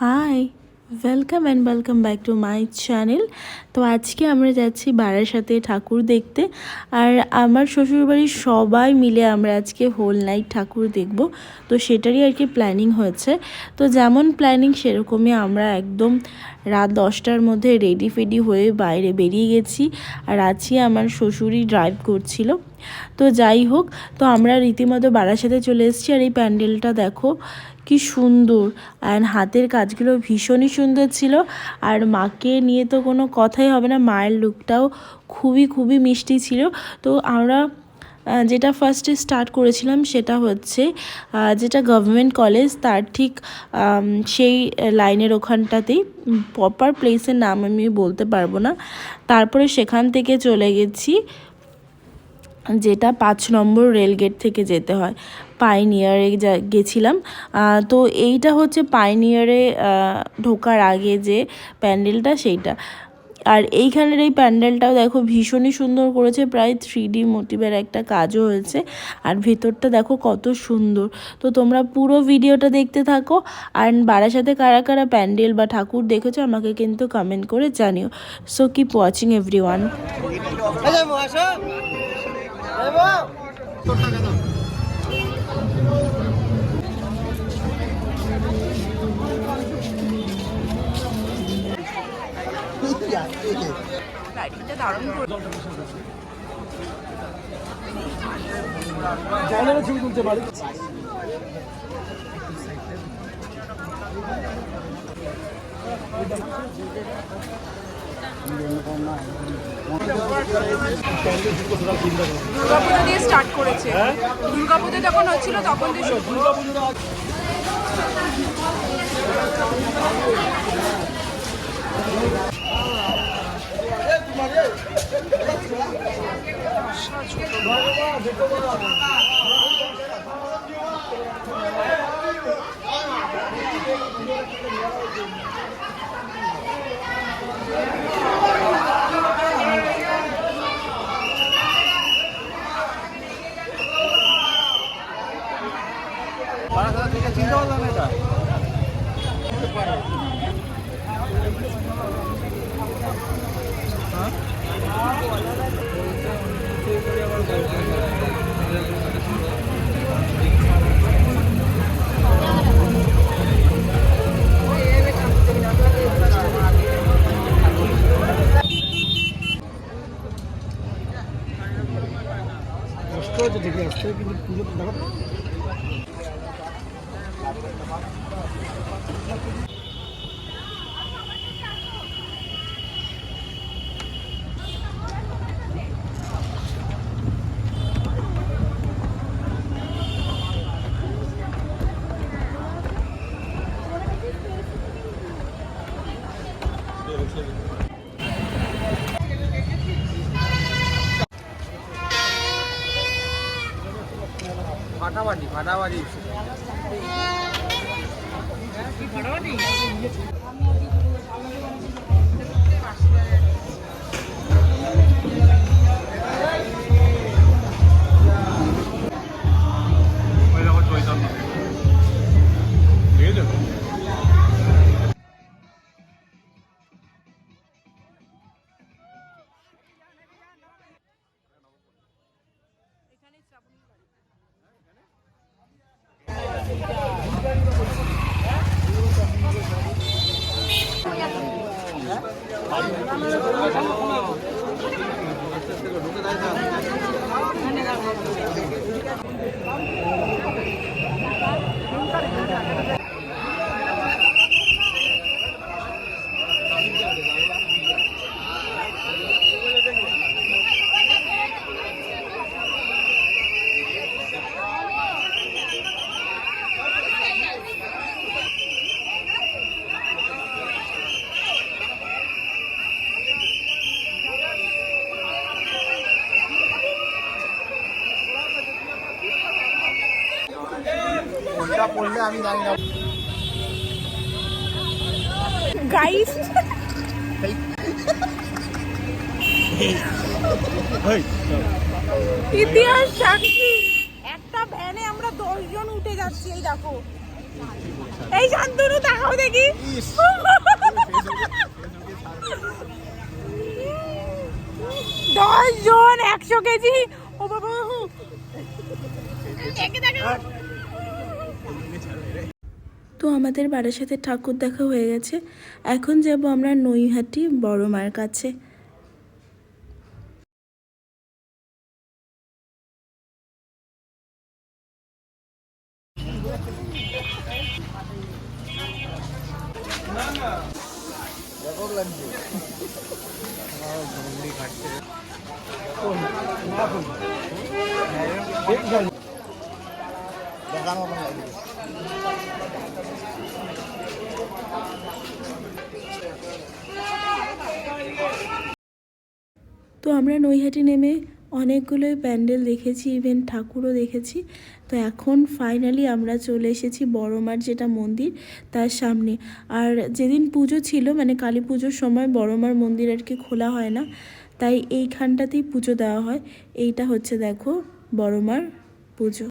High, welcome back to my channel. তো আজকে আমরা যাচ্ছি বারাসাতে ঠাকুর দেখতে। আর আমার শ্বশুরবাড়ির সবাই মিলে আমরা আজকে হোল নাইট ঠাকুর দেখব। তো সেটারই আর কি প্ল্যানিং হয়েছে। তো যেমন প্ল্যানিং সেরকমই আমরা একদম রাত 10টার মধ্যে রেডি ফেডি হয়ে বাইরে বেরিয়ে গেছি। আর আজকে আমার শ্বশুরই ড্রাইভ করছিল। তো যাই হোক, তো আমরা রীতিমতো বারাসাতে চলে এসেছি। আর এই প্যান্ডেলটা দেখো কি সুন্দর, অ্যান্ড হাতের কাজগুলো ভীষণই সুন্দর ছিল। আর মাকে নিয়ে তো কোনো কথাই হবে না, মায়ের লুকটাও খুবই মিষ্টি ছিল। তো আমরা যেটা ফার্স্টে স্টার্ট করেছিলাম সেটা হচ্ছে যেটা গভর্নমেন্ট কলেজ, তার ঠিক সেই লাইনের ওখানটাতেই, প্রপার প্লেসের নাম আমি বলতে পারবো না। তারপরে সেখান থেকে চলে গেছি যেটা 5 নম্বর রেলগেট থেকে যেতে হয়, পাইনিয়ারে গেছিলাম। তো এইটা হচ্ছে পাইনিয়ারে ঢোকার আগে যে প্যান্ডেলটা সেইটা। আর এইখানের এই প্যান্ডেলটাও দেখো ভীষণই সুন্দর করেছে, প্রায় 3D মোটিভের একটা কাজও হয়েছে। আর ভেতরটা দেখো কত সুন্দর। তো তোমরা পুরো ভিডিওটা দেখতে থাকো। আর বারাসাতে কারা কারা প্যান্ডেল বা ঠাকুর দেখেছো আমাকে কিন্তু কমেন্ট করে জানিও। So keep watching everyone. লাইটিংটা দারুণ ছবি তুলতে পারি। দুর্গাপুজো দিয়ে স্টার্ট করেছে, দুর্গাপুজো যখন হচ্ছিল তখন দিয়ে চিন্তা করলাম এটা কষ্ট হচ্ছে দেখে আসতে, কিন্তু পুজো দেখো ফাটাফাটি ফাটাফাটি কোনটা পড়লে আমি জানি না। গাইস ইতিহাস সাক্ষী, একটা ভ্যানে আমরা 10 জন উঠে যাচ্ছি। এই দেখো এই শান্তনু দেখাও দেখি। 10 জন 100 কেজি। ও বাবা, তো আমাদের বারাসাতে ঠাকুর দেখা হয়ে গেছে। এখন যাব আমরা নৈহাটি বড় মার কাছে। দেখানো লাগবে। তো আমরা নৈহাটি নেমে অনেকগুলোই প্যান্ডেল দেখেছি, ইভেন ঠাকুরও দেখেছি। তো এখন ফাইনালি আমরা চলে এসেছি বড় মার যেটা মন্দির তার সামনে। আর যেদিন পুজো ছিল, মানে কালী পুজোর সময় বড় মার মন্দির আর কি খোলা হয় না, তাই এইখানটাতেই পুজো দেওয়া হয়। এইটা হচ্ছে দেখো বড় মার পুজো।